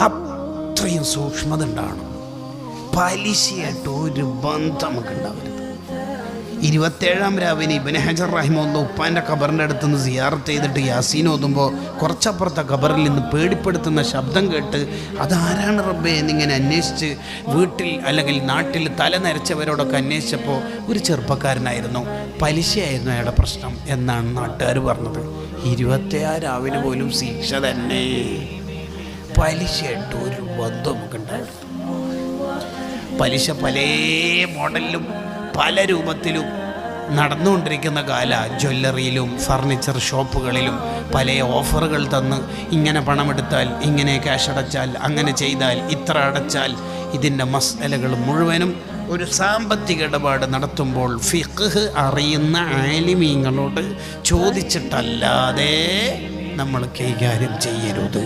അത്രയും സൂക്ഷ്മത ഉണ്ടാവണം. പലിശയായിട്ട് ഒരു ബന്ധം നമുക്ക് ഉണ്ടാവരുത്. 27-ാം രാവിന് ഇബ്നു ഹജർ റഹിമഹുല്ലാഹ് ഉപ്പാൻ്റെ ഖബറിൻ്റെ അടുത്ത് നിന്ന് സിയാറത്ത് ചെയ്തിട്ട് യാസീൻ ഓതുമ്പോൾ കുറച്ചപ്പുറത്തെ ഖബറിൽ നിന്ന് പേടിപ്പെടുത്തുന്ന ശബ്ദം കേട്ട് അതാരാണ് റബ്ബേ എന്നിങ്ങനെ അന്വേഷിച്ച് വീട്ടിൽ അല്ലെങ്കിൽ നാട്ടിൽ തല നരച്ചവരോടൊക്കെ അന്വേഷിച്ചപ്പോൾ ഒരു ചെറുപ്പക്കാരനായിരുന്നു, പലിശയായിരുന്നു അയാളുടെ പ്രശ്നം എന്നാണ് നാട്ടുകാർ പറഞ്ഞത്. 26 രാവിന് പോലും ശിക്ഷ തന്നെ. പലിശയായിട്ട് ഒരു ബന്ധം നമുക്ക് ഉണ്ടായിരുന്നു. പലിശ പല മോഡലിലും പല രൂപത്തിലും നടന്നുകൊണ്ടിരിക്കുന്ന കാല. ജ്വല്ലറിയിലും ഫർണിച്ചർ ഷോപ്പുകളിലും പല ഓഫറുകൾ തന്ന് ഇങ്ങനെ പണമെടുത്താൽ, ഇങ്ങനെ ക്യാഷ് അടച്ചാൽ, അങ്ങനെ ചെയ്താൽ, ഇത്ര അടച്ചാൽ, ഇതിൻ്റെ മസലകൾ മുഴുവനും ഒരു സാമ്പത്തിക ഇടപാട് നടത്തുമ്പോൾ ഫിഖ്ഹ് അറിയുന്ന ആലിമീങ്ങളോട് ചോദിച്ചിട്ടല്ലാതെ നമ്മൾ കൈകാര്യം ചെയ്യരുത്.